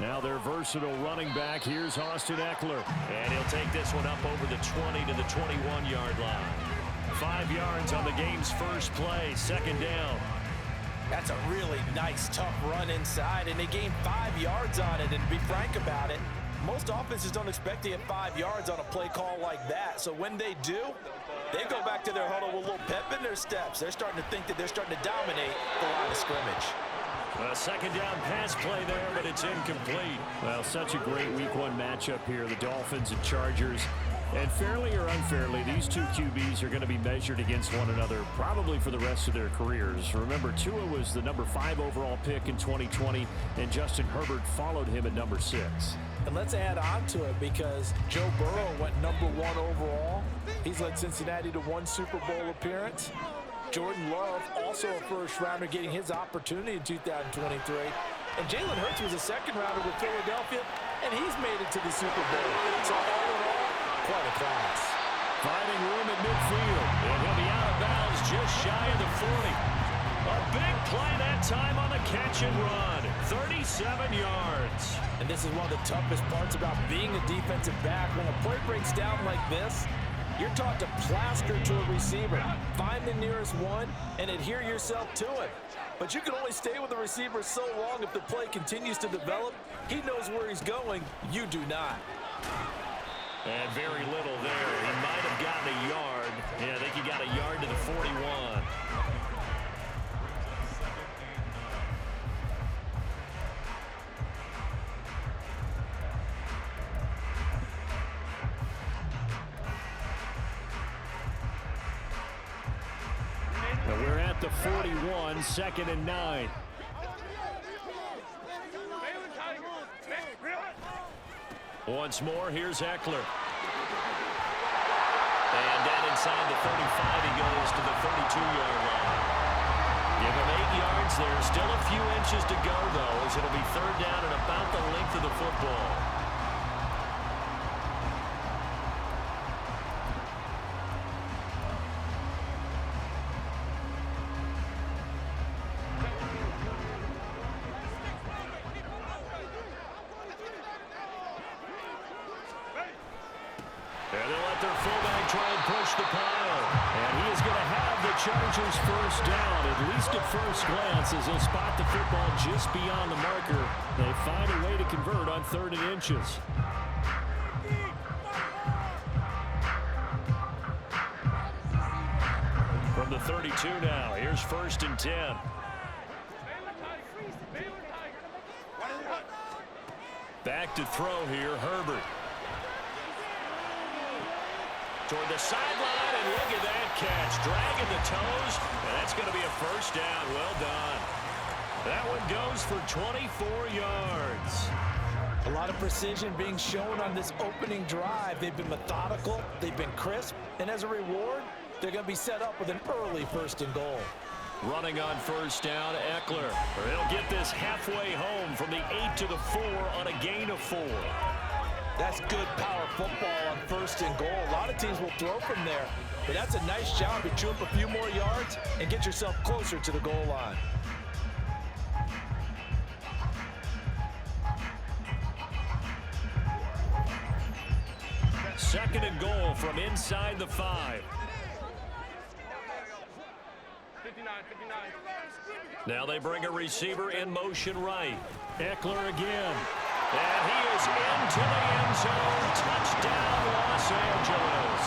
Now their versatile running back, here's Austin Eckler. And he'll take this one up over the 20 to the 21-yard line. 5 yards on the game's first play, second down. That's a really nice, tough run inside, and they gained 5 yards on it. And to be frank about it, most offenses don't expect to get 5 yards on a play call like that. So when they do, they go back to their huddle with a little pep in their steps. They're starting to think that they're starting to dominate the line of scrimmage. A second down pass play there, but it's incomplete. Well, such a great week one matchup here, the Dolphins and Chargers. And fairly or unfairly, these two QBs are going to be measured against one another probably for the rest of their careers. Remember, Tua was the number 5 overall pick in 2020, and Justin Herbert followed him at number 6. And let's add on to it because Joe Burrow went number 1 overall. He's led Cincinnati to 1 Super Bowl appearance. Jordan Love, also a first-rounder, getting his opportunity in 2023. And Jalen Hurts was a second-rounder with Philadelphia, and he's made it to the Super Bowl. So all in all, quite a class. Finding room at midfield, and he'll be out of bounds just shy of the 40. A big play that time on the catch and run, 37 yards. And this is one of the toughest parts about being a defensive back. When a play breaks down like this, you're taught to plaster to a receiver, find the nearest one, and adhere yourself to it. But you can only stay with the receiver so long if the play continues to develop. He knows where he's going. You do not. And very little there. He might have gotten a yard. Yeah, I think he got a yard to the 41. Now we're at the 41, 2nd and 9. Once more, here's Eckler. And down inside the 35, he goes to the 32-yard line. Give him 8 yards there. Still a few inches to go, though, as it'll be 3rd down and about the length of the football. And they'll let their fullback try and push the pile. And he is going to have the Chargers first down, at least at first glance, as he'll spot the football just beyond the marker. They find a way to convert on 3rd and inches. From the 32 now, here's 1st and 10. Back to throw here, Herbert. Toward the sideline, and look at that catch. Dragging the toes, and that's going to be a first down. Well done. That one goes for 24 yards. A lot of precision being shown on this opening drive. They've been methodical, they've been crisp, and as a reward, they're going to be set up with an early 1st and goal. Running on 1st down, Eckler. They'll get this halfway home from the 8 to the 4 on a gain of 4. That's good power football on 1st and goal. A lot of teams will throw from there, but that's a nice job to chew up a few more yards and get yourself closer to the goal line. Second and goal from inside the 5. 59. Now they bring a receiver in motion right. Eckler again. And he is into the end zone. Touchdown, Los Angeles.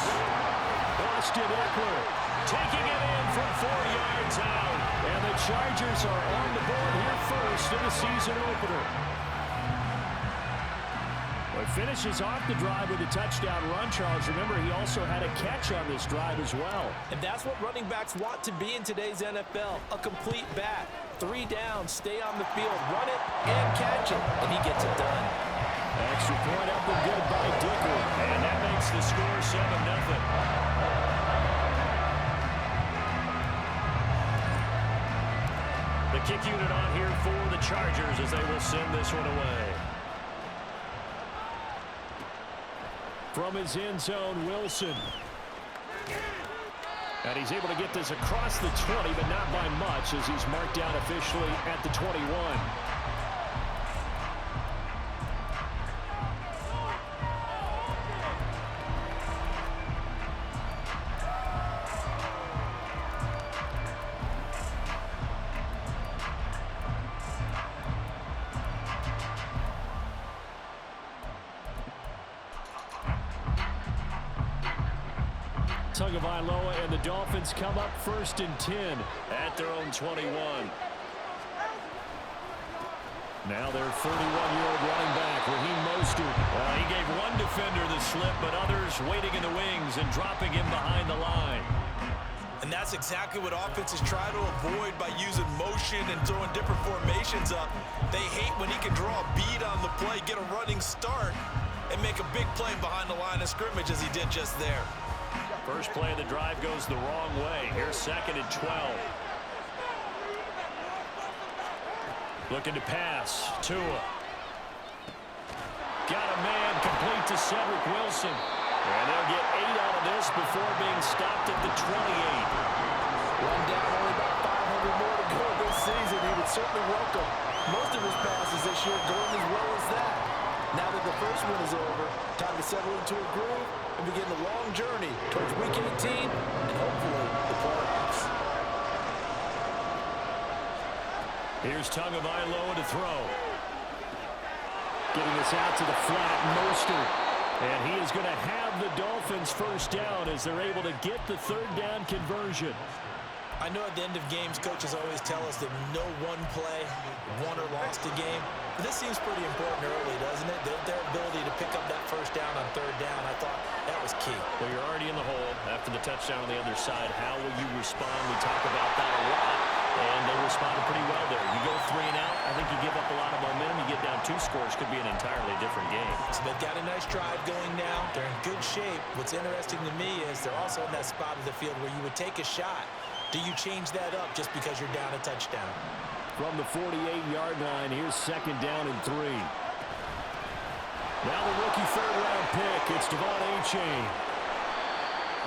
Austin Eckler taking it in from 4 yards out. And the Chargers are on the board here first in the season opener. Well, he finishes off the drive with a touchdown run, Charles. Remember, he also had a catch on this drive as well. And that's what running backs want to be in today's NFL, a complete back. 3 downs, stay on the field, run it, and catch it, and he gets it done. Extra point up and good by Dicker, and that makes the score 7-0. The kick unit on here for the Chargers as they will send this one away. From his end zone, Wilson. And he's able to get this across the 20, but not by much as he's marked down officially at the 21. Tagovailoa and the Dolphins come up 1st and 10 at their own 21. Now their 31-year-old running back, Raheem Mostert. He gave one defender the slip, but others waiting in the wings and dropping him behind the line. And that's exactly what offenses try to avoid by using motion and throwing different formations up. They hate when he can draw a bead on the play, get a running start, and make a big play behind the line of scrimmage as he did just there. First play of the drive goes the wrong way. Here's 2nd and 12. Looking to pass. Tua. Got a man complete to Cedric Wilson. And they'll get 8 out of this before being stopped at the 28. One down, only about 500 more to go this season. He would certainly welcome most of his passes this year going as well as that. Now that the first one is over, time to settle into a groove and begin the long journey towards Week 18 and hopefully the playoffs. Here's Tagovailoa to throw. Getting this out to the flat, Mostert. And he is going to have the Dolphins first down as they're able to get the 3rd down conversion. I know at the end of games, coaches always tell us that no one play won or lost a game. But this seems pretty important early, doesn't it? Their ability to pick up that first down on 3rd down, I thought that was key. Well, you're already in the hole after the touchdown on the other side. How will you respond? We talk about that a lot, and they responded pretty well there. You go 3 and out, I think you give up a lot of momentum. You get down 2 scores, could be an entirely different game. So they've got a nice drive going now. They're in good shape. What's interesting to me is they're also in that spot of the field where you would take a shot. Do you change that up just because you're down a touchdown? From the 48-yard line, here's 2nd down and 3. Now the rookie 3rd-round pick, it's Devon Achane.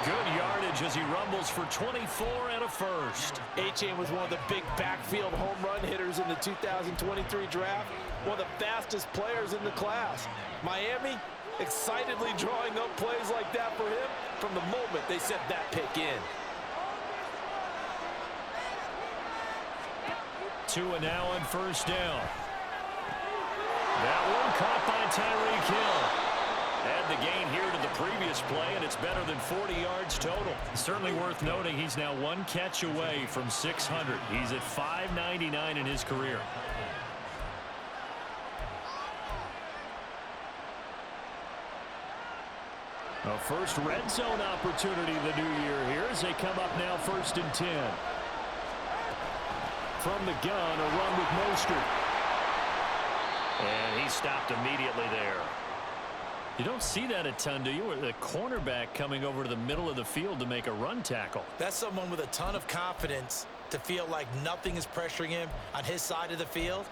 Good yardage as he rumbles for 24 and a first. Achane was one of the big backfield home run hitters in the 2023 draft. One of the fastest players in the class. Miami excitedly drawing up plays like that for him from the moment they sent that pick in. Tua now on 1st down. That one caught by Tyreek Hill. Add the gain here to the previous play, and it's better than 40 yards total. Certainly worth noting he's now 1 catch away from 600. He's at 599 in his career. A first red zone opportunity the new year here as they come up now 1st and 10. From the gun, a run with Mostert. And he stopped immediately there. You don't see that a ton, do you? Or the cornerback coming over to the middle of the field to make a run tackle. That's someone with a ton of confidence to feel like nothing is pressuring him on his side of the field.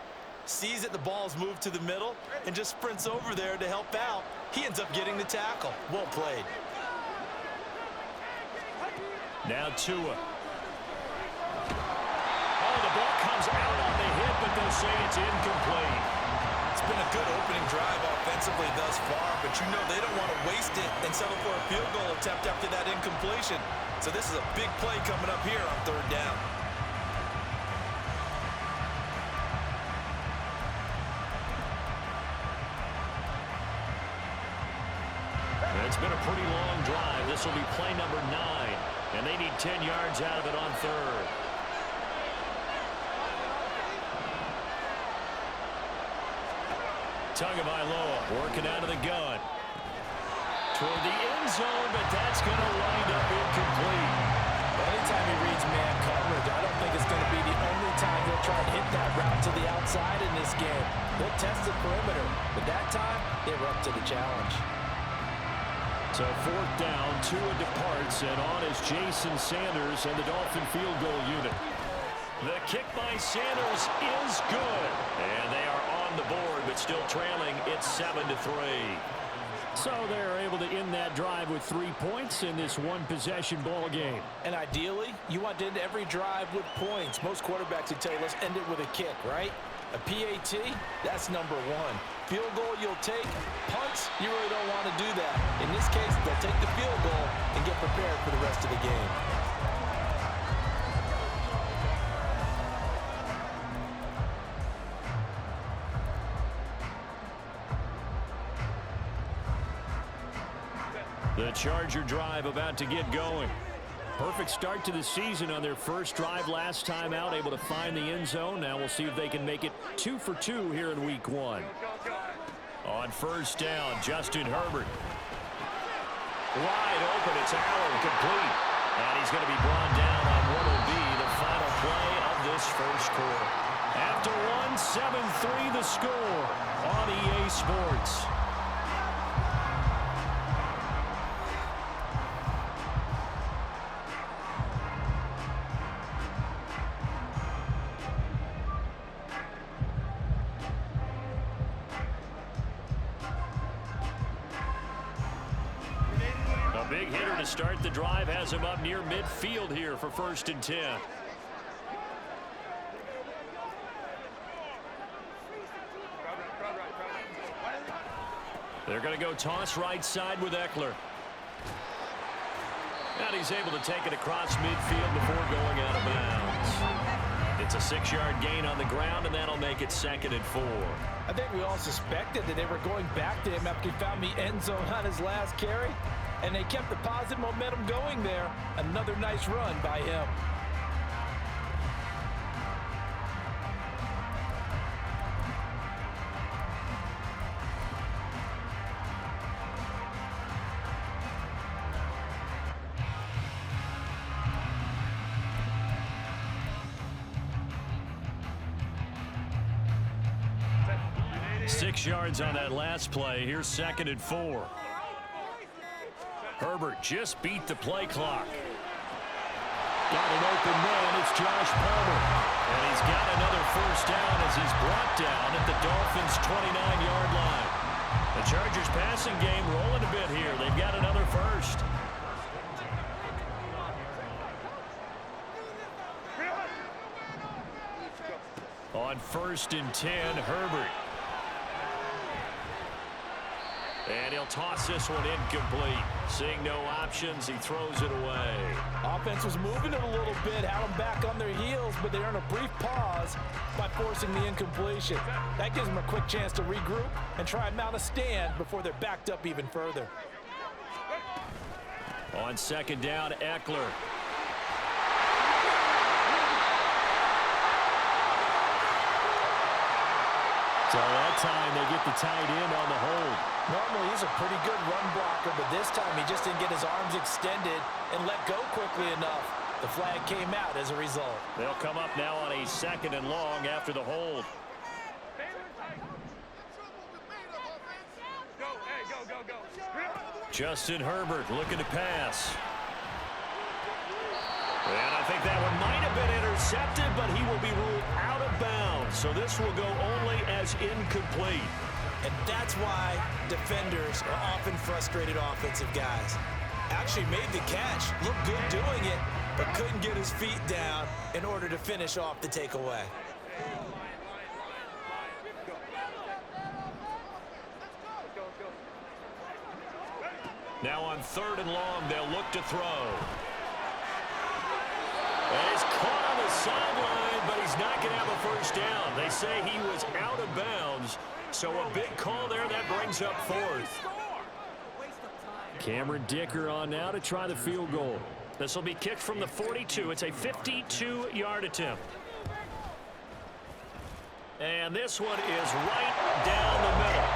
Sees that the ball's moved to the middle and just sprints over there to help out. He ends up getting the tackle. Well played. Now Tua. The ball comes out on the hit, but they'll say it's incomplete. It's been a good opening drive offensively thus far, but you know they don't want to waste it and settle for a field goal attempt after that incompletion. So this is a big play coming up here on 3rd down. It's been a pretty long drive. This will be play number 9, and they need 10 yards out of it on 3rd. Tagovailoa working out of the gun. Toward the end zone, but that's going to wind up incomplete. Anytime he reads man coverage, I don't think it's going to be the only time he'll try and hit that route to the outside in this game. He'll test the perimeter, but that time, they were up to the challenge. So 4th down, Tua departs, and on is Jason Sanders and the Dolphin field goal unit. The kick by Sanders is good, and they are on the board, but still trailing. It's 7-3. So they're able to end that drive with 3 points in this one-possession ball game. And ideally, you want to end every drive with points. Most quarterbacks would tell you, let's end it with a kick, right? A PAT, that's number 1. Field goal you'll take. Punts, you really don't want to do that. In this case, they'll take the field goal and get prepared for the rest of the game. The Charger drive about to get going. Perfect start to the season on their first drive last time out, able to find the end zone. Now we'll see if they can make it 2 for 2 here in week 1. On first down, Justin Herbert. Wide open, it's Allen, complete. And he's going to be brought down on what will be the final play of this first quarter. After 1, 7-3 the score on EA Sports. Big hitter to start the drive, has him up near midfield here for 1st and 10. They're going to go toss right side with Eckler. And he's able to take it across midfield before going out of bounds. It's a 6-yard gain on the ground, and that'll make it 2nd and 4. I think we all suspected that they were going back to him after he found the end zone on his last carry. And they kept the positive momentum going there. Another nice run by him. Six yards on that last play. Here's 2nd and 4. Herbert just beat the play clock. Got an open man. It's Josh Palmer. And he's got another first down as he's brought down at the Dolphins' 29-yard line. The Chargers passing game rolling a bit here. They've got another first. On 1st and 10, Herbert. And he'll toss this one incomplete. Seeing no options, he throws it away. Offense was moving it a little bit, had them back on their heels, but they earn a brief pause by forcing the incompletion. That gives them a quick chance to regroup and try and mount a stand before they're backed up even further. On 2nd down, Eckler. So that time they get the tight end on the hold. Normally he's a pretty good run blocker, but this time he just didn't get his arms extended and let go quickly enough. The flag came out as a result. They'll come up now on a 2nd and long after the hold. Justin Herbert looking to pass. And I think that one might have been intercepted, but he will be ruled out of bounds. So this will go only as incomplete. And that's why defenders are often frustrated offensive guys. Actually made the catch, looked good doing it, but couldn't get his feet down in order to finish off the takeaway. Now on 3rd and long, they'll look to throw. And he's caught on the sideline, but he's not going to have a first down. They say he was out of bounds, so a big call there. That brings up 4th. Cameron Dicker on now to try the field goal. This will be kicked from the 42. It's a 52-yard attempt. And this one is right down the middle.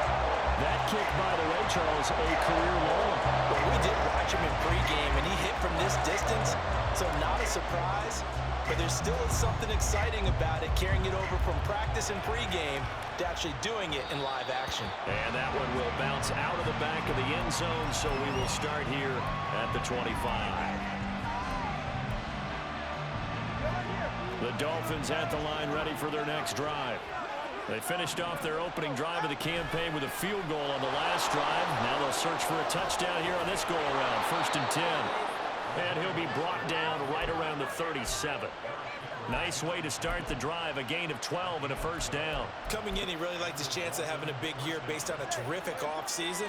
That kick, by the way, Charles, a career long. Well, we did watch him in pregame, and he hit from this distance, so not a surprise. But there still is something exciting about it, carrying it over from practice and pregame to actually doing it in live action. And that one will bounce out of the back of the end zone, so we will start here at the 25. The Dolphins at the line, ready for their next drive. They finished off their opening drive of the campaign with a field goal on the last drive. Now they'll search for a touchdown here on this go-around, 1st and 10. And he'll be brought down right around the 37. Nice way to start the drive, a gain of 12 and a first down. Coming in, he really liked his chance of having a big year based on a terrific offseason.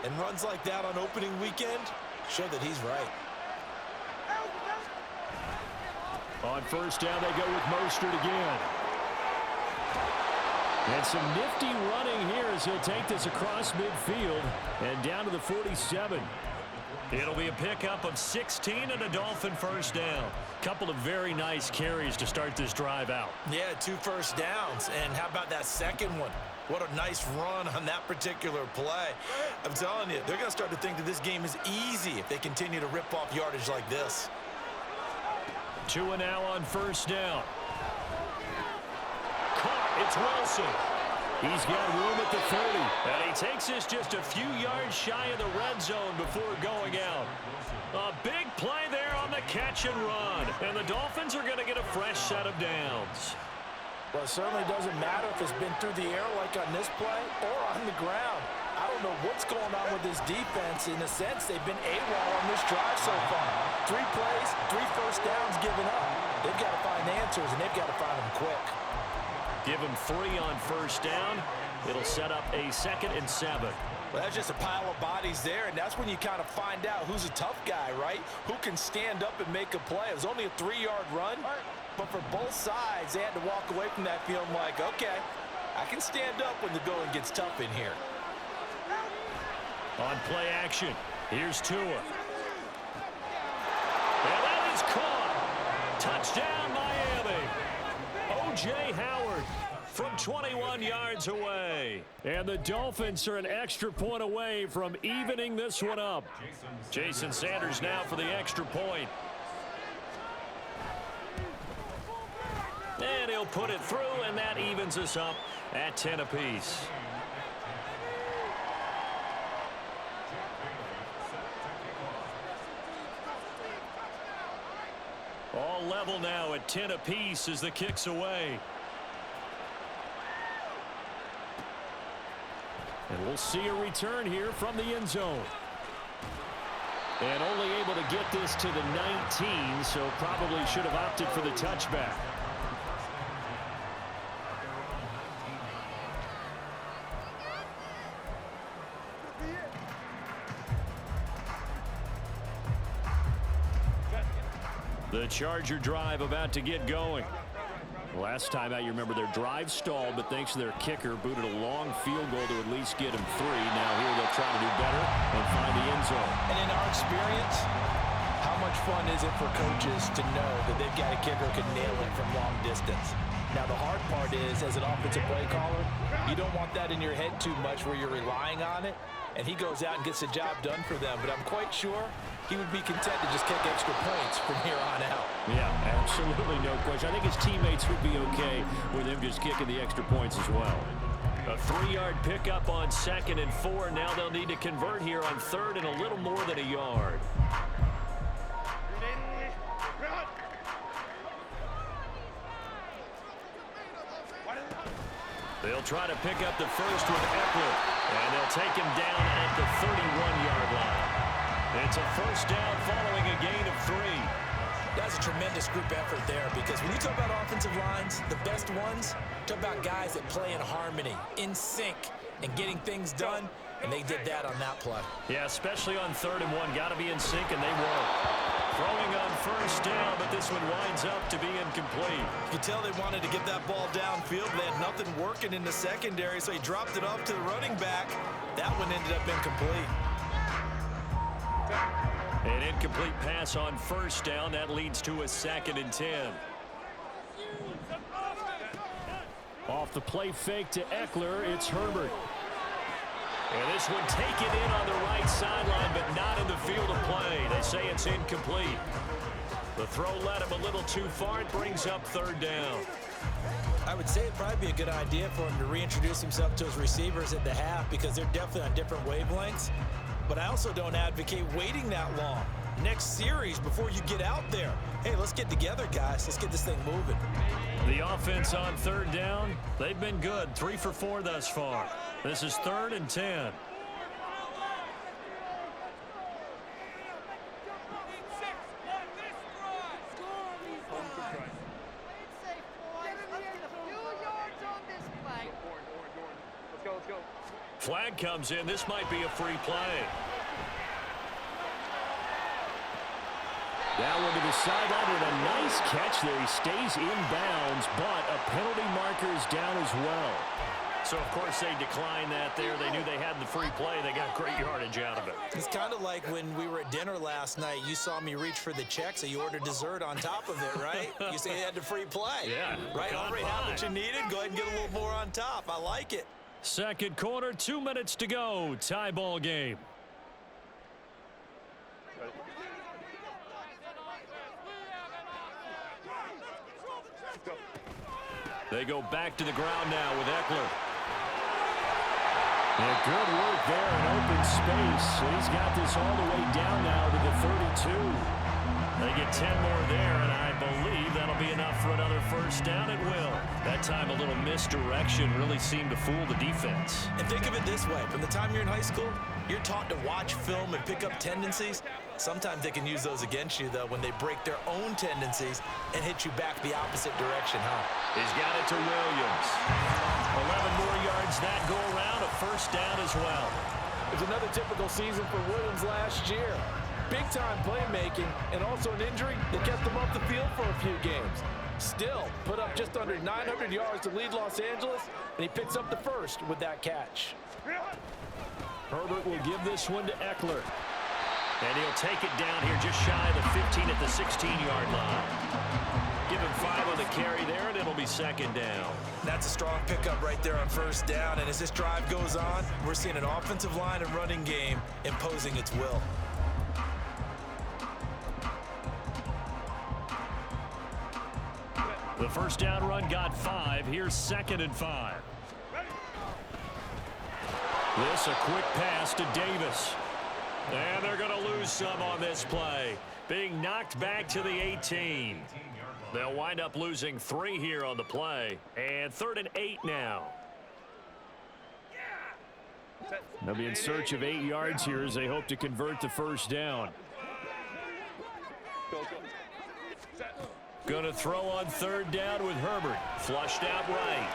And runs like that on opening weekend show that he's right. On first down, they go with Mostert again. And some nifty running here as he'll take this across midfield and down to the 47. It'll be a pickup of 16 and a Dolphin first down. Couple of very nice carries to start this drive out. Yeah, 2 first downs. And how about that second one? What a nice run on that particular play. I'm telling you, they're going to start to think that this game is easy if they continue to rip off yardage like this. 2 and now on first down. Caught. It's Wilson. He's got room at the 30. And he takes this just a few yards shy of the red zone before going out. A big play there on the catch and run. And the Dolphins are going to get a fresh set of downs. Well, it certainly doesn't matter if it's been through the air like on this play or on the ground. I don't know what's going on with this defense. In a sense, they've been AWOL on this drive so far. 3 plays, 3 first downs given up. They've got to find answers, and they've got to find them quick. Give him 3 on first down. It'll set up a 2nd and 7. Well, that's just a pile of bodies there, and that's when you kind of find out who's a tough guy, right? Who can stand up and make a play. It was only a 3-yard run, but for both sides, they had to walk away from that feeling like, okay, I can stand up when the going gets tough in here. On play action, here's Tua. And that is caught. Touchdown, Miami. O.J. Howard from 21 yards away. And the Dolphins are an extra point away from evening this one up. Jason Sanders now for the extra point. And he'll put it through, and that evens us up at 10 apiece. All level now at 10 apiece as the kick's away. And we'll see a return here from the end zone. And only able to get this to the 19, so probably should have opted for the touchback. The Charger drive about to get going. Last time out, you remember their drive stalled, but thanks to their kicker, booted a long field goal to at least get him 3. Now here they'll try to do better and find the end zone. And in our experience, how much fun is it for coaches to know that they've got a kicker who can nail it from long distance? Now, the hard part is, as an offensive play caller, you don't want that in your head too much where you're relying on it, and he goes out and gets the job done for them. But I'm quite sure he would be content to just kick extra points from here on out. Yeah, absolutely no question. I think his teammates would be okay with him just kicking the extra points as well. A 3-yard pickup on 2nd and 4. Now they'll need to convert here on 3rd and a little more than a yard. They'll try to pick up the first with Eckler, and they'll take him down at the 31-yard line. It's a first down following a gain of 3. That's a tremendous group effort there, because when you talk about offensive lines, the best ones, talk about guys that play in harmony, in sync, and getting things done, and they did that on that play. Yeah, especially on 3rd and 1. Got to be in sync, and they won't. Throwing on first down, but this one winds up to be incomplete. You could tell they wanted to get that ball downfield. They had nothing working in the secondary, so he dropped it off to the running back. That one ended up incomplete. An incomplete pass on first down. That leads to a 2nd and 10. Off the play fake to Eckler, it's Herbert. And this one taken in on the right sideline, but not in the field of play. They say it's incomplete. The throw led him a little too far. It brings up 3rd down. I would say it'd probably be a good idea for him to reintroduce himself to his receivers at the half, because they're definitely on different wavelengths. But I also don't advocate waiting that long. Next series before you get out there. Hey, let's get together, guys. Let's get this thing moving. The offense on 3rd down, they've been good. 3 for 4 thus far. This is 3rd and 10. Flag comes in. This might be a free play. That one to the sideline with a nice catch there. He stays in bounds, but a penalty marker is down as well. So, of course, they declined that there. They knew they had the free play. They got great yardage out of it. It's kind of like when we were at dinner last night. You saw me reach for the check, so you ordered dessert on top of it, right? You say you had the free play. Yeah. Right? Already have what you needed. Go ahead and get a little more on top. I like it. Second quarter, 2 minutes to go. Tie ball game. They go back to the ground now with Eckler. And good work there in open space. He's got this all the way down now to the 32. They get 10 more there, and I believe that'll be enough for another first down. It will. That time a little misdirection really seemed to fool the defense. And think of it this way. From the time you're in high school, you're taught to watch film and pick up tendencies. Sometimes they can use those against you, though, when they break their own tendencies and hit you back the opposite direction, huh? He's got it to Williams. 11 more yards that go around, a first down as well. It's another typical season for Williams last year. Big-time playmaking and also an injury that kept him off the field for a few games. Still, put up just under 900 yards to lead Los Angeles, and he picks up the first with that catch. Herbert will give this one to Eckler. And he'll take it down here just shy of the 15 at the 16-yard line. Give him 5 on the carry there, and it'll be second down. That's a strong pickup right there on first down. And as this drive goes on, we're seeing an offensive line and running game imposing its will. The first down run got 5. Here's 2nd and 5. This a quick pass to Davis. And they're going to lose some on this play. Being knocked back to the 18. They'll wind up losing 3 here on the play. And 3rd and 8 now. They'll be in search of 8 yards here as they hope to convert the first down. Going to throw on 3rd down with Herbert. Flushed out right.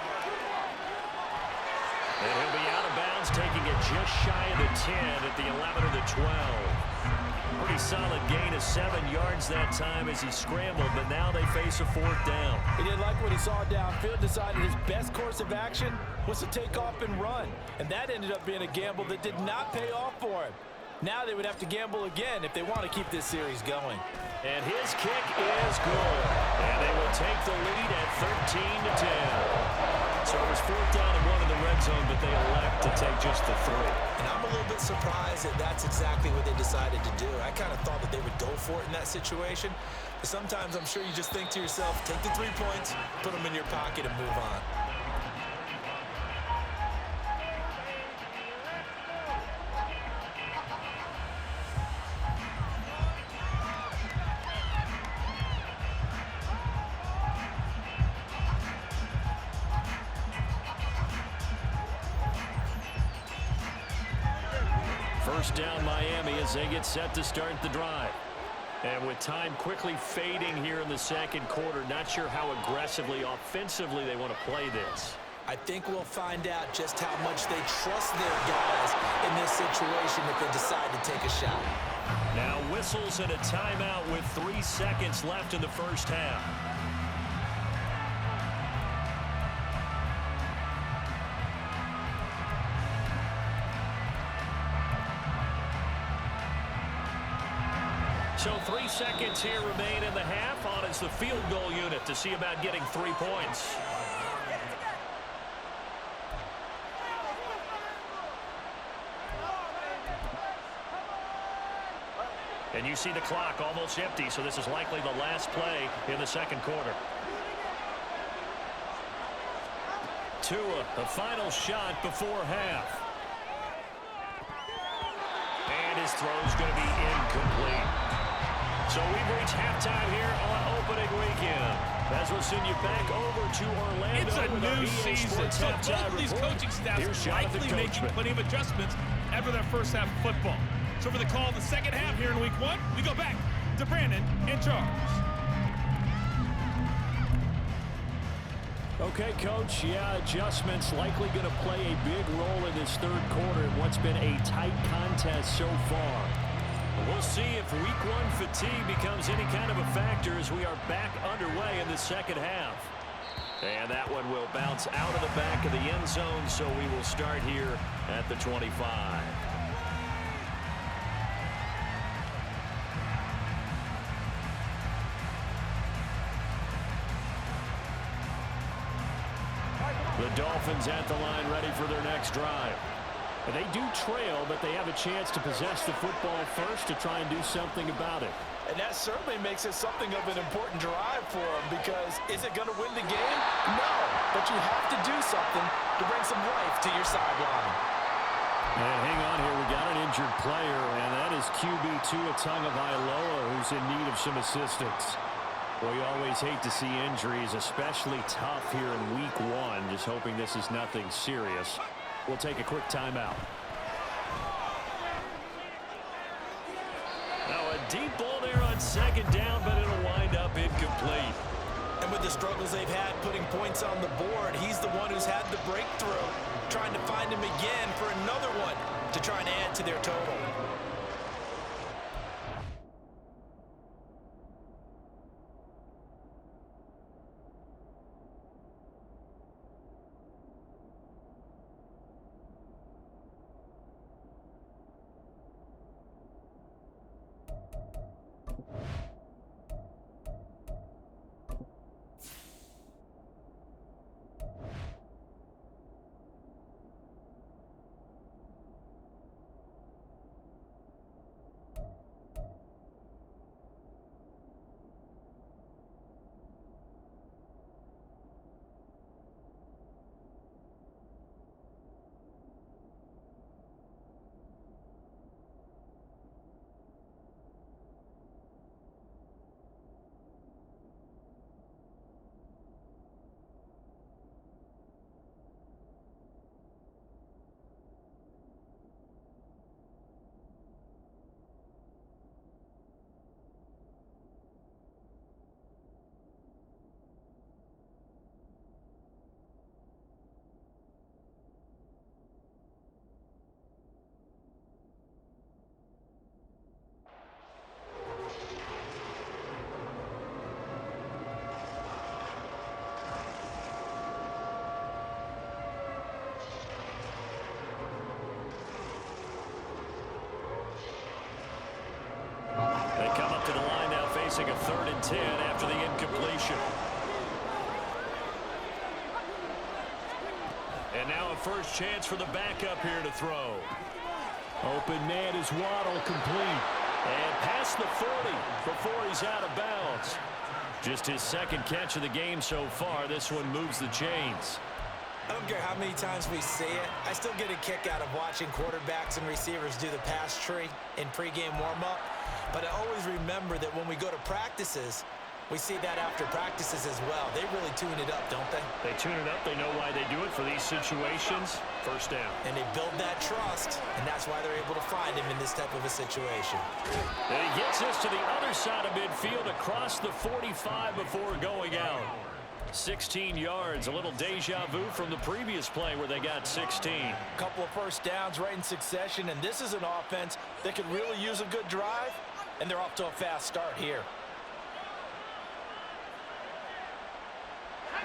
And he'll be out of bounds, taking it just shy of the 10 at the 11 or the 12. Pretty solid gain of 7 yards that time as he scrambled, but now they face a 4th down. He didn't like what he saw downfield, decided his best course of action was to take off and run. And that ended up being a gamble that did not pay off for him. Now they would have to gamble again if they want to keep this series going. And his kick is good. And they will take the lead at 13-10. So it was 4th down and 1 in the red zone, but they elect to take just the 3. And I'm a little bit surprised that that's exactly what they decided to do. I kind of thought that they would go for it in that situation. But sometimes I'm sure you just think to yourself, take the 3 points, put them in your pocket, and move on. First down Miami as they get set to start the drive. And with time quickly fading here in the second quarter, not sure how aggressively, offensively they want to play this. I think we'll find out just how much they trust their guys in this situation if they decide to take a shot. Now whistles and a timeout with 3 seconds left in the first half. So 3 seconds here remain in the half. On is the field goal unit to see about getting 3 points. And you see the clock almost empty, so this is likely the last play in the second quarter. Tua, the final shot before half. And his throw's going to be incomplete. So we've reached halftime here on opening weekend. As we'll send you back over to Orlando. It's a new season, so both of these coaching staffs likely making plenty of adjustments after their first half of football. So for the call in the second half here in week 1, we go back to Brandon in charge. Okay, Coach, yeah, adjustments likely going to play a big role in this third quarter in what's been a tight contest so far. We'll see if week 1 fatigue becomes any kind of a factor as we are back underway in the second half. And that one will bounce out of the back of the end zone, so we will start here at the 25. The Dolphins at the line ready for their next drive. They do trail, but they have a chance to possess the football first to try and do something about it. And that certainly makes it something of an important drive for them, because is it going to win the game? No, but you have to do something to bring some life to your sideline. And hang on here, we got an injured player, and that is QB2 Tagovailoa, who's in need of some assistance. Well, you always hate to see injuries, especially tough here in week one. Just hoping this is nothing serious. We'll take a quick timeout. Now a deep ball there on second down, but it'll wind up incomplete. And with the struggles they've had putting points on the board, he's the one who's had the breakthrough, trying to find him again for another one to try and add to their total. They come up to the line now facing a 3rd and 10 after the incompletion. And now a first chance for the backup here to throw. Open man is Waddle, complete. And past the 40 before he's out of bounds. Just his second catch of the game so far. This one moves the chains. I don't care how many times we see it. I still get a kick out of watching quarterbacks and receivers do the pass tree in pregame warm-up. But I always remember that when we go to practices, we see that after practices as well. They really tune it up, don't they? They tune it up. They know why they do it for these situations. First down. And they build that trust, and that's why they're able to find him in this type of a situation. And he gets us to the other side of midfield across the 45 before going out. 16 yards, a little deja vu from the previous play where they got 16. A couple of first downs right in succession, and this is an offense that could really use a good drive, and they're off to a fast start here.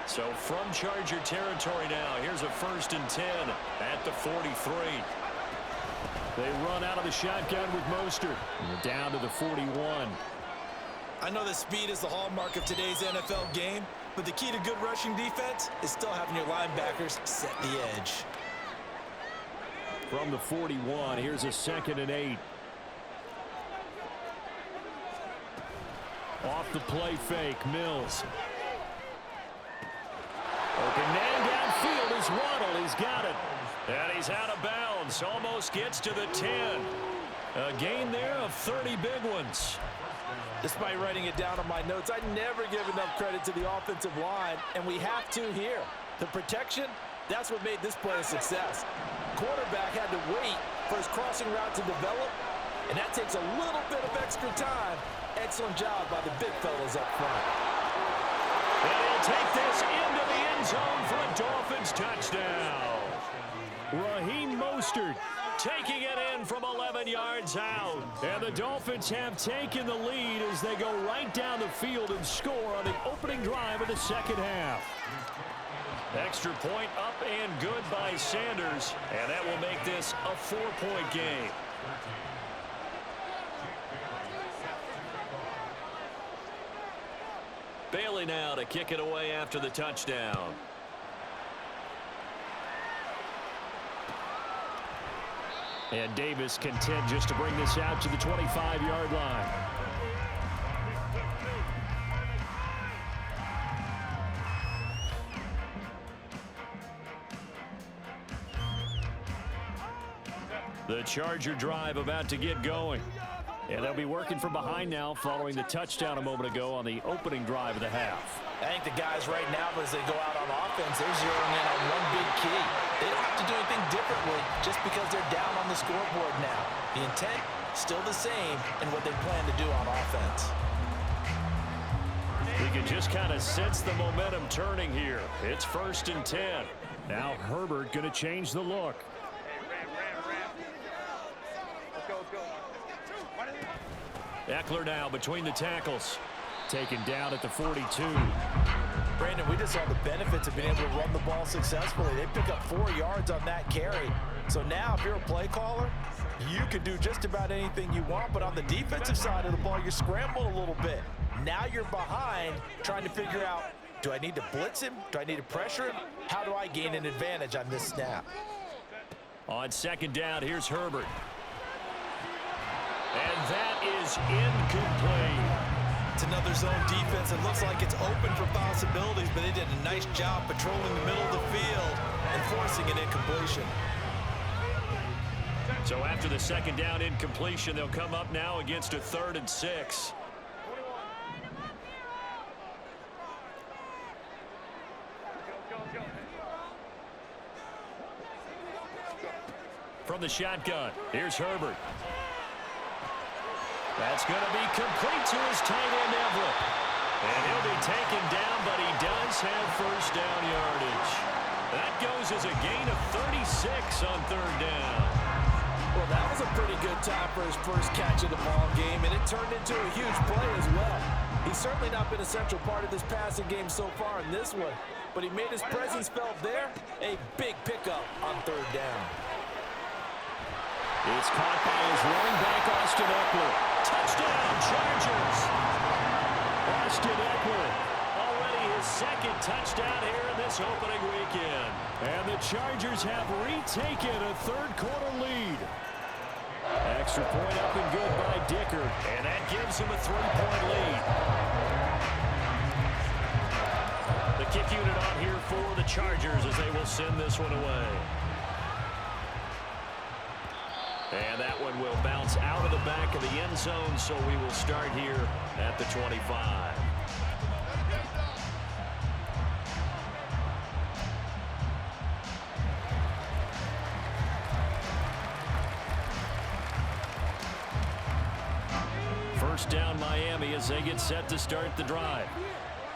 So from Charger territory now, here's a 1st and 10 at the 43. They run out of the shotgun with Mostert. And they're down to the 41. I know that speed is the hallmark of today's NFL game, but the key to good rushing defense is still having your linebackers set the edge. From the 41, here's a 2nd and 8. Off the play fake, Mills. Open man downfield is Waddle. He's got it. And he's out of bounds. Almost gets to the 10. A gain there of 30 big ones. Despite writing it down on my notes, I never give enough credit to the offensive line, and we have to here. The protection, that's what made this play a success. Quarterback had to wait for his crossing route to develop, and that takes a little bit of extra time. Excellent job by the big fellas up front. And he'll take this into the end zone for a Dolphins touchdown. Raheem Mostert taking it in from 11 yards out. And the Dolphins have taken the lead as they go right down the field and score on the opening drive of the second half. Extra point up and good by Sanders, and that will make this a 4-point game. Bailey now to kick it away after the touchdown. And Davis content just to bring this out to the 25-yard line. The Charger drive about to get going. And they'll be working from behind now following the touchdown a moment ago on the opening drive of the half. I think the guys right now, as they go out on offense, they're zeroing in on one big key. They don't have to do anything differently just because they're down on the scoreboard now. The intent, still the same in what they plan to do on offense. We can just kind of sense the momentum turning here. It's 1st and 10. Now Herbert going to change the look. Eckler now between the tackles. Taken down at the 42. Brandon, we just saw the benefits of being able to run the ball successfully. They pick up 4 yards on that carry. So now if you're a play caller, you can do just about anything you want. But on the defensive side of the ball, you're scrambling a little bit. Now you're behind trying to figure out, do I need to blitz him? Do I need to pressure him? How do I gain an advantage on this snap? On 2nd down, here's Herbert. And that is incomplete. It's another zone defense. It looks like it's open for possibilities, but they did a nice job patrolling the middle of the field and forcing an incompletion. So after the 2nd down incompletion, they'll come up now against a 3rd and 6. From the shotgun, here's Herbert. That's going to be complete to his tight end, Everett. And he'll be taken down, but he does have 1st down yardage. That goes as a gain of 36 on 3rd down. Well, that was a pretty good time for his first catch of the ball game, and it turned into a huge play as well. He's certainly not been a central part of this passing game so far in this one, but he made his presence felt there. A big pickup on 3rd down. It's caught by his running back, Austin Eckler. Touchdown, Chargers! Austin Eckler, already his 2nd touchdown here in this opening weekend. And the Chargers have retaken a 3rd quarter lead. Extra point up and good by Dicker. And that gives him a 3-point lead. The kick unit on here for the Chargers as they will send this one away. And that one will bounce out of the back of the end zone, so we will start here at the 25. First down, Miami, as they get set to start the drive.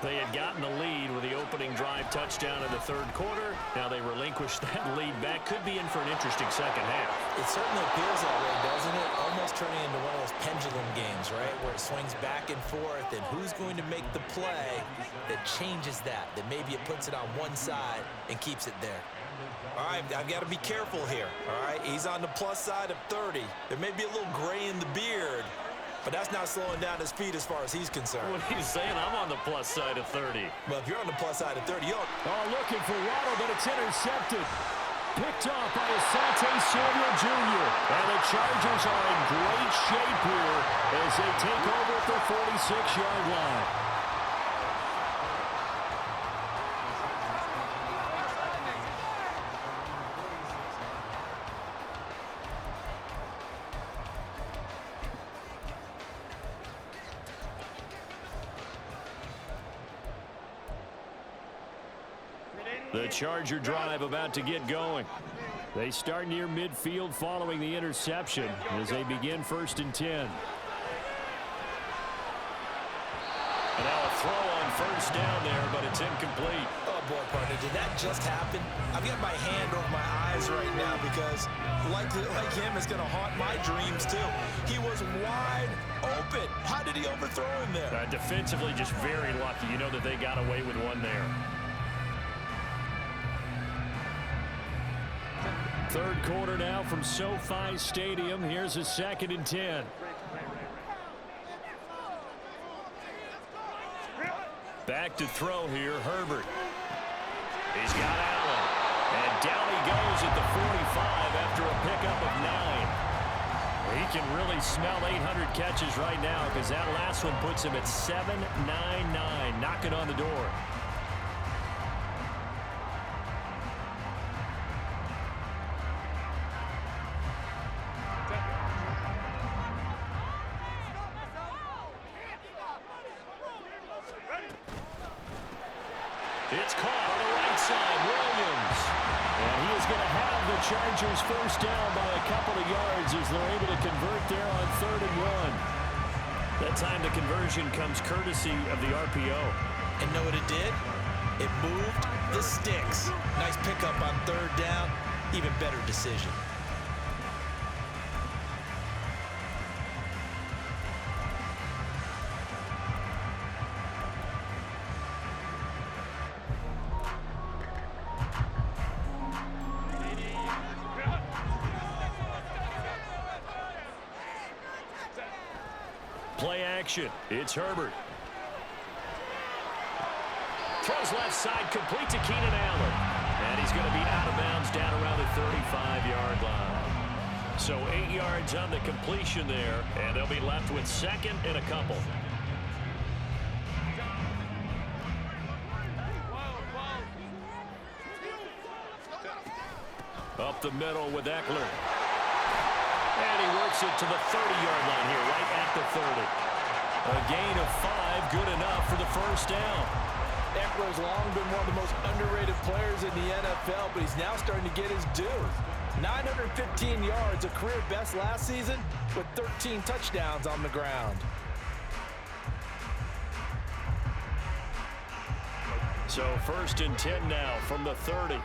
They had gotten the lead with the opening drive touchdown in the 3rd quarter. Now they relinquish that lead back. Could be in for an interesting second half. It certainly appears that way, doesn't it? Almost turning into one of those pendulum games, right? Where it swings back and forth, and who's going to make the play that changes that? That maybe it puts it on one side and keeps it there. All right, I've got to be careful here, all right? He's on the plus side of 30. There may be a little gray in the beard, but that's not slowing down his feet as far as he's concerned. What he's saying, I'm on the plus side of 30. Well, if you're on the plus side of 30, you're... Oh, looking for Waddle, but it's intercepted. Picked off by Asante Samuel Jr. And the Chargers are in great shape here as they take over at the 46-yard line. The Charger drive about to get going. They start near midfield following the interception as they begin 1st and 10. And Now a throw on first down there, but it's incomplete. Oh, boy, partner, did that just happen? I've got my hand over my eyes right now because, like him, it's going to haunt my dreams, too. He was wide open. How did he overthrow him there? Defensively, just very lucky. You know that they got away with one there. Third quarter now from SoFi Stadium. Here's a 2nd and 10. Back to throw here, Herbert. He's got Allen. And down he goes at the 45 after a pickup of 9. He can really smell 800 catches right now because that last one puts him at 799, knocking on the door. It's caught on the right side, Williams. And he is going to have the Chargers first down by a couple of yards as they're able to convert there on 3rd and 1. That time the conversion comes courtesy of the RPO. And know what it did? It moved the sticks. Nice pickup on 3rd down. Even better decision. Play action. It's Herbert. Throws left side, complete to Keenan Allen. And he's going to be out of bounds down around the 35-yard line. So 8 yards on the completion there, and they'll be left with 2nd and a couple. Up the middle with Eckler. And he works it to the 30-yard line here, right at the 30. A gain of 5, good enough for the first down. Eckler's long been one of the most underrated players in the NFL, but he's now starting to get his due. 915 yards, a career best last season, with 13 touchdowns on the ground. So 1st and 10 now from the 30.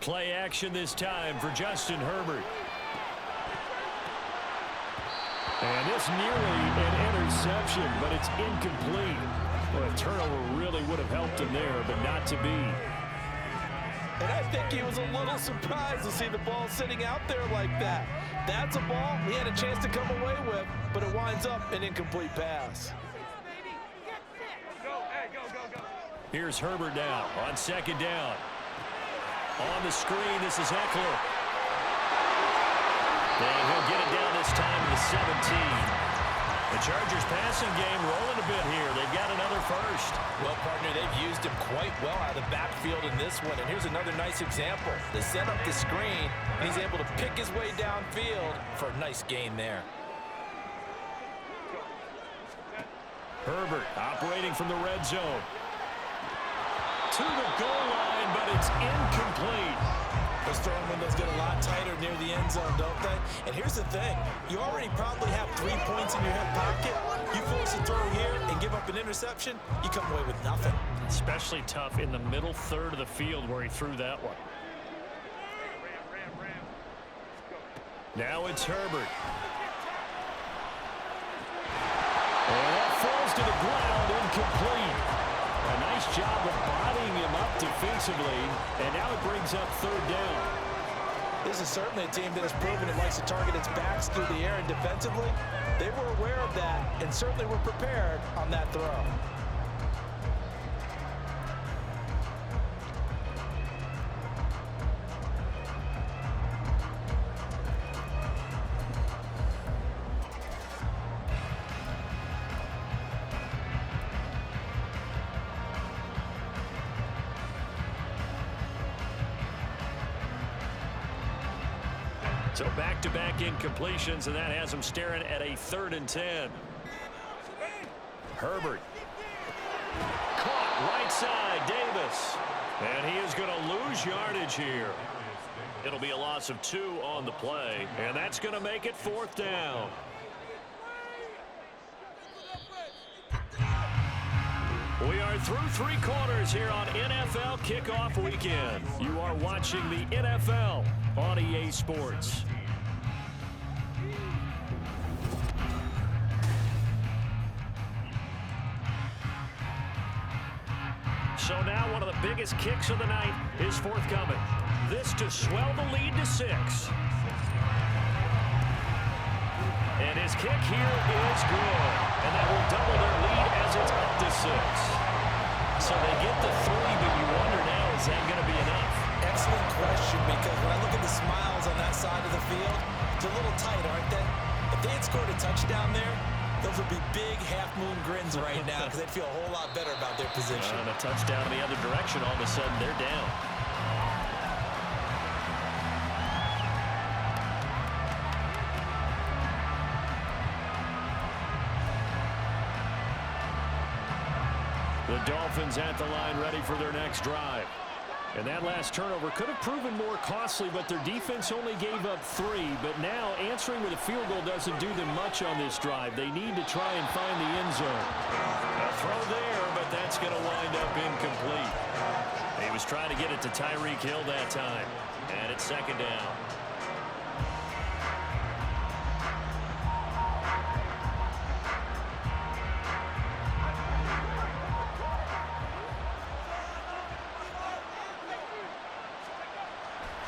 Play action this time for Justin Herbert. And it's nearly an interception, but it's incomplete. Well, a turnover really would have helped him there, but not to be. And I think he was a little surprised to see the ball sitting out there like that. That's a ball he had a chance to come away with, but it winds up an incomplete pass. Here's Herbert now on 2nd down. On the screen, this is Eckler. And he'll get it down this time to the 17. The Chargers passing game rolling a bit here. They've got another first. Well, partner, they've used him quite well out of the backfield in this one. And here's another nice example. They set up the screen, and he's able to pick his way downfield for a nice gain there. Herbert operating from the red zone. To the goal line, but it's incomplete. Those throwing windows get a lot tighter near the end zone, don't they? And here's the thing. You already probably have 3 points in your hip pocket. You force a throw here and give up an interception, you come away with nothing. Especially tough in the middle third of the field where he threw that one. Now it's Herbert. And that falls to the ground, incomplete. A nice job of bodying him up defensively, and now it brings up 3rd down. This is certainly a team that has proven it likes to target its backs through the air, and defensively, they were aware of that and certainly were prepared on that throw. So back-to-back incompletions, and that has them staring at a 3rd and 10. Herbert. Right side, Davis. And he is going to lose yardage here. It'll be a loss of 2 on the play, and that's going to make it 4th down. We are through 3 quarters here on NFL Kickoff Weekend. You are watching the NFL on EA Sports. So now one of the biggest kicks of the night is forthcoming. This to swell the lead to 6. And his kick here is good. And that will double their lead as it's up to 6. So they get the 3, but you wonder now, is that going to be enough? Excellent question, because when I look at the smiles on that side of the field, it's a little tight, aren't they? If they had scored a touchdown there, those would be big half-moon grins right now because they'd feel a whole lot better about their position. And a touchdown in the other direction, all of a sudden they're down. The Dolphins at the line ready for their next drive. And that last turnover could have proven more costly, but their defense only gave up 3. But now answering with a field goal doesn't do them much on this drive. They need to try and find the end zone. A throw there, but that's going to wind up incomplete. He was trying to get it to Tyreek Hill that time. And it's 2nd down.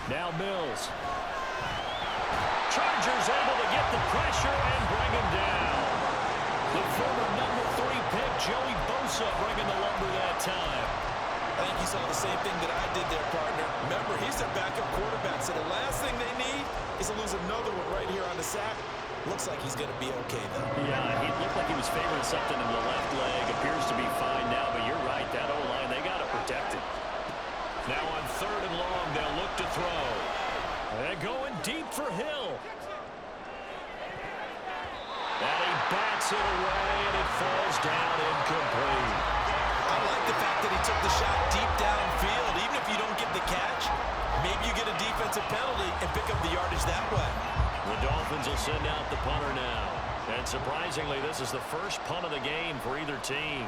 Now Mills. Chargers able to get the pressure and bring him down. The former number 3 pick, Joey Bosa, bringing the lumber that time. I think you saw the same thing that I did there, partner. Remember, he's their backup quarterback, so the last thing they need is to lose another one right here on the sack. Looks like he's going to be okay, though. Yeah, he looked like he was favoring something in the left leg. Appears to be fine now, but you're right, that O-line, they got to protect it. Now on 3rd and long, they'll look to throw. They're going deep for Hill. And he bats it away, and it falls down incomplete. I like the fact that he took the shot deep downfield. Even if you don't get the catch, maybe you get a defensive penalty and pick up the yardage that way. The Dolphins will send out the punter now. And surprisingly, this is the first punt of the game for either team.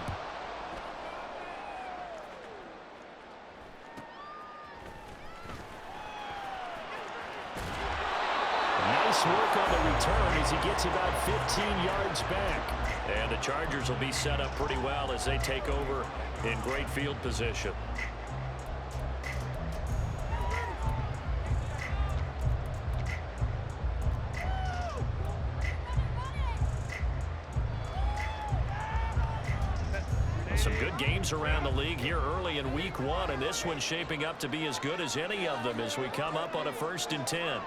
Nice work on the return as he gets about 15 yards back. And the Chargers will be set up pretty well as they take over in great field position. Some good games around the league here early in week 1, and this one's shaping up to be as good as any of them as we come up on a 1st and 10.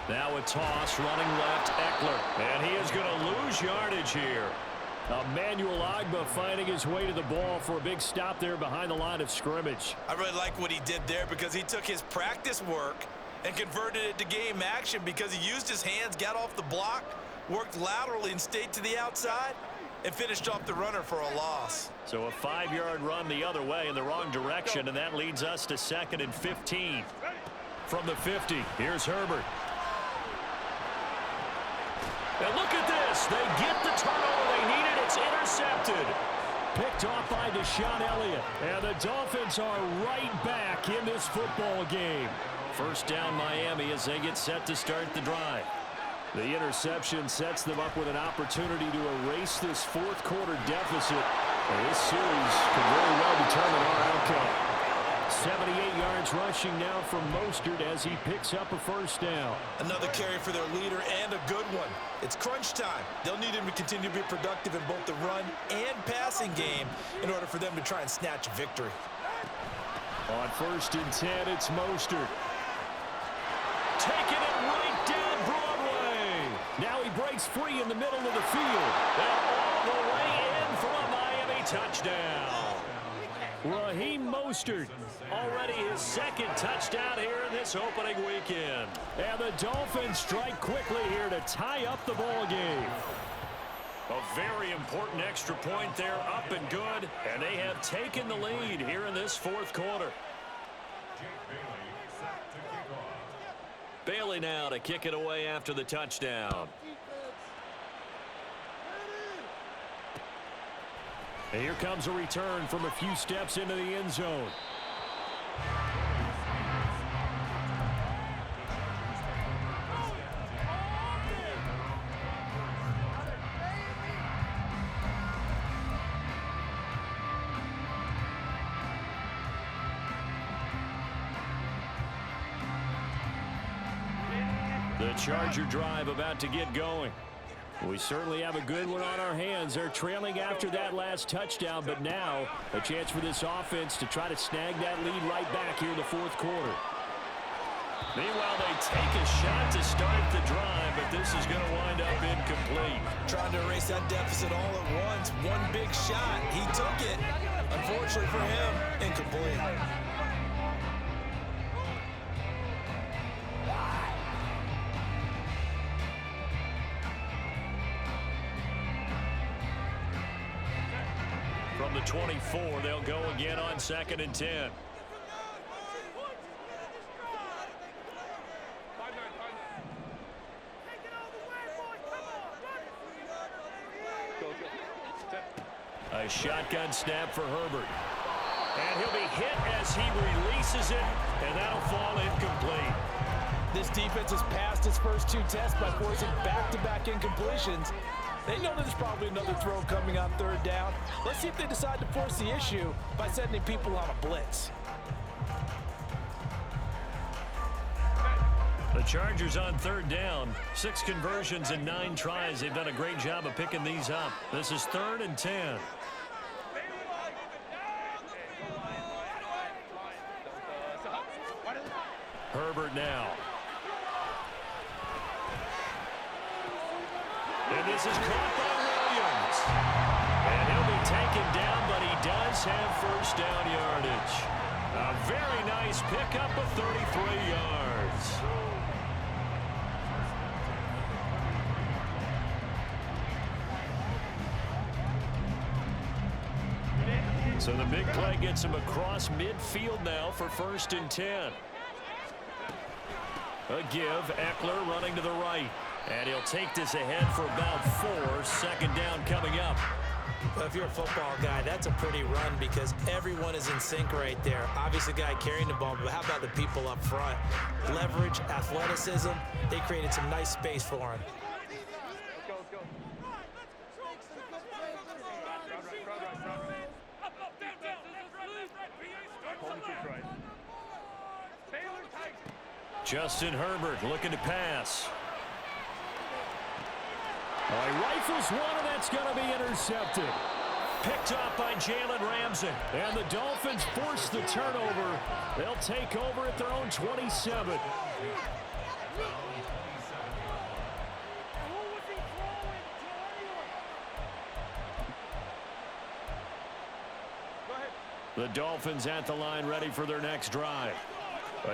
Now a toss, running left, Eckler. And he is going to lose yardage here. Emmanuel Ogbah finding his way to the ball for a big stop there behind the line of scrimmage. I really like what he did there because he took his practice work and converted it to game action because he used his hands, got off the block, worked laterally and stayed to the outside, and finished off the runner for a loss. So a 5-yard run the other way in the wrong direction, and that leads us to 2nd and 15. From the 50, here's Herbert. And look at this. They get the turnover they needed. It's intercepted. Picked off by Deshaun Elliott. And the Dolphins are right back in this football game. 1st down Miami as they get set to start the drive. The interception sets them up with an opportunity to erase this 4th quarter deficit. And this series could very well determine our outcome. 78 yards rushing now from Mostert as he picks up a 1st down. Another carry for their leader and a good one. It's crunch time. They'll need him to continue to be productive in both the run and passing game in order for them to try and snatch a victory. On 1st and 10, it's Mostert. Taking it right down Broadway. Now he breaks free in the middle of the field. And all the way in for a Miami touchdown. Raheem Mostert. Already his second touchdown here in this opening weekend. And the Dolphins strike quickly here to tie up the ball game. A very important extra point there, up and good, and they have taken the lead here in this fourth quarter. Bailey now to kick it away after the touchdown. And here comes a return from a few steps into the end zone. The Charger drive about to get going. We certainly have a good one on our hands. They're trailing after that last touchdown, but now a chance for this offense to try to snag that lead right back here in the fourth quarter. Meanwhile, they take a shot to start the drive, but this is going to wind up incomplete. Trying to erase that deficit all at once. One big shot. He took it. Unfortunately for him, incomplete. From the 24, they'll go again on 2nd and 10. A shotgun snap for Herbert. And he'll be hit as he releases it, and that'll fall incomplete. This defense has passed its first two tests by forcing back-to-back incompletions. They know there's probably another throw coming on 3rd down. Let's see if they decide to force the issue by sending people on a blitz. The Chargers on 3rd down. 6 conversions and 9 tries. They've done a great job of picking these up. This is 3rd and 10. Herbert now. And this is caught by Williams. And he'll be taken down, but he does have first down yardage. A very nice pickup of 33 yards. So the big play gets him across midfield now for 1st and 10. A give, Eckler running to the right. And he'll take this ahead for about 4. 2nd down coming up. Well, if you're a football guy, that's a pretty run because everyone is in sync right there. Obviously, the guy carrying the ball, but how about the people up front? Leverage, athleticism, they created some nice space for him. Justin Herbert looking to pass. He rifles one, and that's going to be intercepted. Picked up by Jalen Ramsey. And the Dolphins force the turnover. They'll take over at their own 27. The Dolphins at the line ready for their next drive.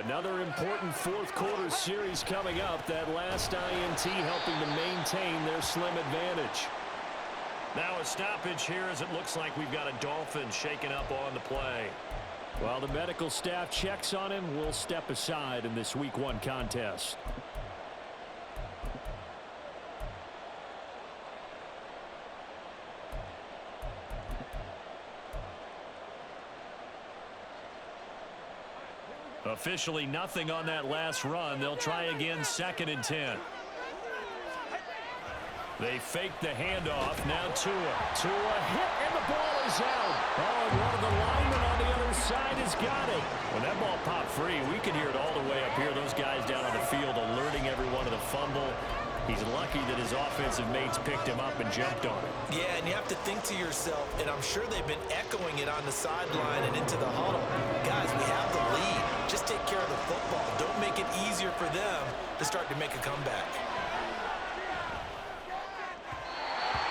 Another important fourth quarter series coming up. That last INT helping to maintain their slim advantage. Now a stoppage here as it looks like we've got a Dolphin shaken up on the play. While the medical staff checks on him, we'll step aside in this Week 1 contest. Officially nothing on that last run. They'll try again 2nd and 10. They fake the handoff. Now Tua. Tua hit, and the ball is out. Oh, and one of the linemen on the other side has got it. When that ball popped free, we could hear it all the way up here. Those guys down on the field alerting everyone of the fumble. He's lucky that his offensive mates picked him up and jumped on it. Yeah, and you have to think to yourself, and I'm sure they've been echoing it on the sideline and into the huddle. Guys, we have the lead. Just take care of the football. Don't make it easier for them to start to make a comeback.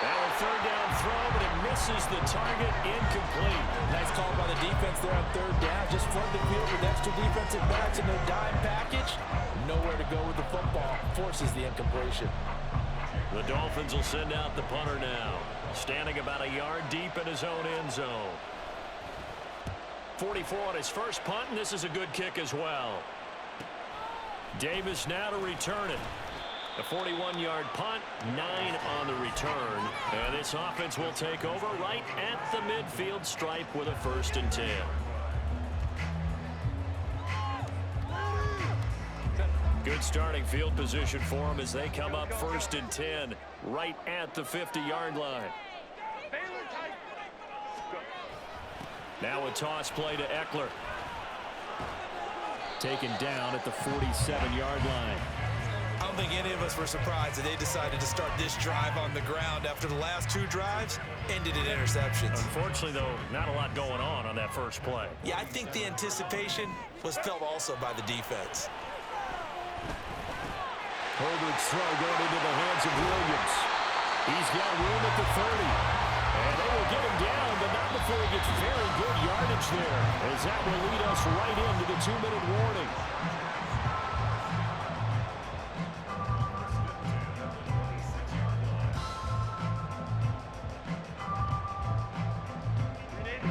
Now a 3rd down throw, but it misses the target, incomplete. Nice call by the defense there on third down. Just flood the field with extra defensive backs in their dime package. Nowhere to go with the football. Forces the incompletion. The Dolphins will send out the punter now. Standing about a yard deep in his own end zone. 44 on his first punt, and this is a good kick as well. Davis now to return it. A 41-yard punt, 9 on the return. And this offense will take over right at the midfield stripe with a 1st and 10. Good starting field position for them as they come up 1st and 10 right at the 50-yard line. Now a toss play to Eckler. Taken down at the 47-yard line. I don't think any of us were surprised that they decided to start this drive on the ground after the last 2 drives ended in interceptions. Unfortunately, though, not a lot going on that first play. Yeah, I think the anticipation was felt also by the defense. Herbert's throw going into the hands of Williams. He's got room at the 30. And they will get him down, but not before he gets very good yardage there, as that will lead us right into the 2-minute warning.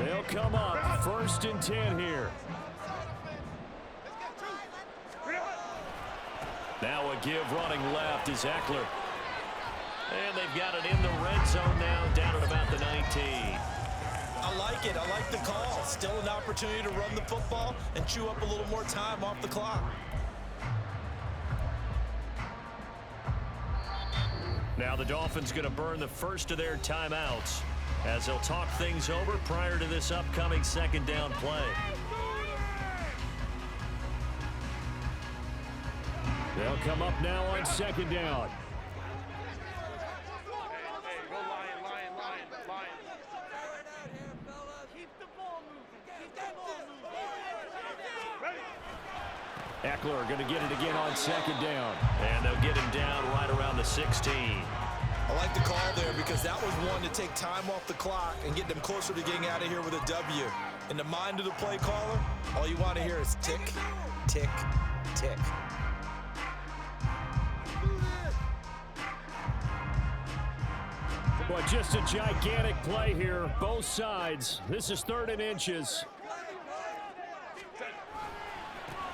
They'll come up 1st and 10 here. Now a give running left is Eckler. And they've got it in the red zone now, down at about the 19. I like it. I like the call. Still an opportunity to run the football and chew up a little more time off the clock. Now the Dolphins going to burn the first of their timeouts as they'll talk things over prior to this upcoming 2nd down play. They'll come up now on 2nd down. Eckler going to get it again on 2nd down. And they'll get him down right around the 16. I like the call there because that was one to take time off the clock and get them closer to getting out of here with a W. In the mind of the play caller, all you want to hear is tick, tick, tick. Boy, just a gigantic play here, both sides. This is 3rd and inches.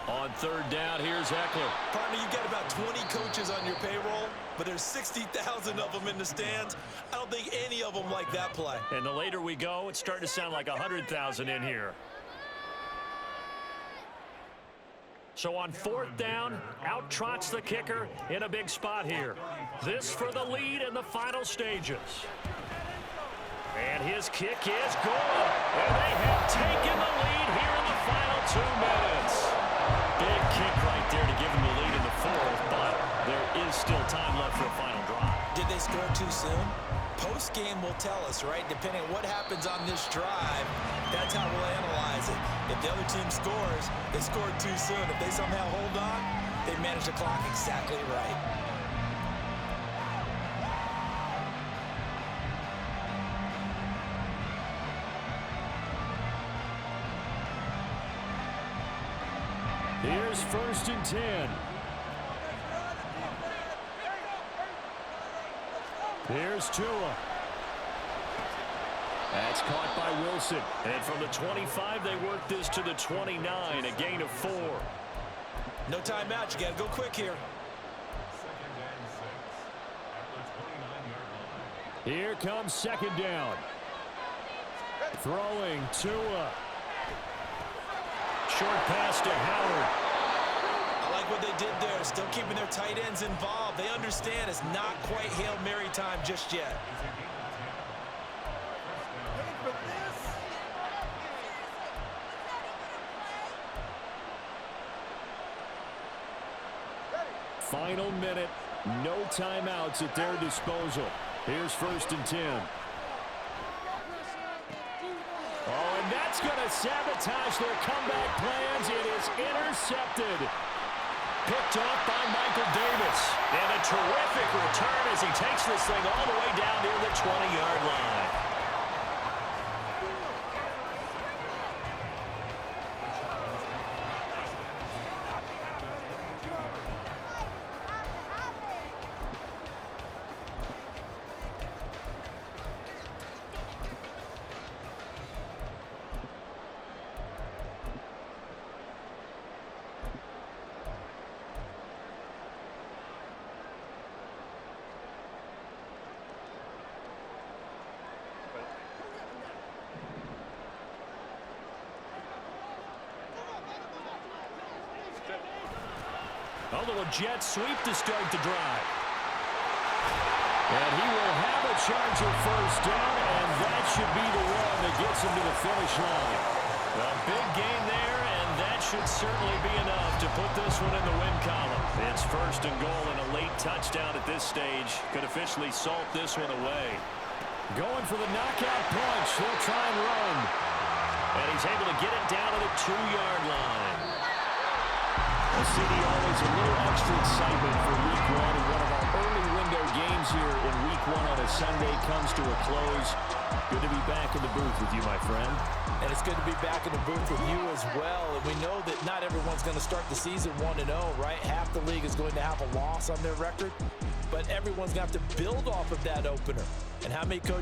On 3rd down, here's Eckler. Partner, you get about 20 coaches on your payroll, but there's 60,000 of them in the stands. I don't think any of them like that play. And the later we go, it's starting to sound like 100,000 in here. So on 4th down, out trots the kicker in a big spot here. This for the lead in the final stages. And his kick is good. And they have taken the lead here in the final 2 minutes. Big kick right there to give him the lead in the 4th, but there is still time left for a final drive. Did they score too soon? Post-game will tell us, right? Depending on what happens on this drive, that's how we'll analyze it. If the other team scores, they scored too soon. If they somehow hold on, they manage the clock exactly right. Here's 1st and 10. Here's Tua. That's caught by Wilson. And from the 25, they work this to the 29, a gain of 4. No timeout. You got to go quick here. Here comes 2nd down. Throwing Tua. Short pass to Howard. I like what they did there. Still keeping their tight ends involved. They understand it's not quite Hail Mary time just yet. Final minute. No timeouts at their disposal. Here's 1st and 10. Oh, and that's going to sabotage their comeback plans. It is intercepted. Picked off by Michael Davis. And a terrific return as he takes this thing all the way down near the 20-yard line. handle a jet sweep to start the drive. And he will have a Charger first down, and that should be the one that gets him to the finish line. A big gain there, and that should certainly be enough to put this one in the win column. It's first and goal, and a late touchdown at this stage could officially salt this one away. Going for the knockout punch. He'll try and run. And he's able to get it down to the 2-yard line. Well, CD, always a little extra excitement for Week 1, and one of our early window games here in Week 1 on a Sunday comes to a close. Good to be back in the booth with you, my friend. And it's good to be back in the booth with you as well. And we know that not everyone's going to start the season 1-0, right? Half the league is going to have a loss on their record. But everyone's going to have to build off of that opener. And how many coaches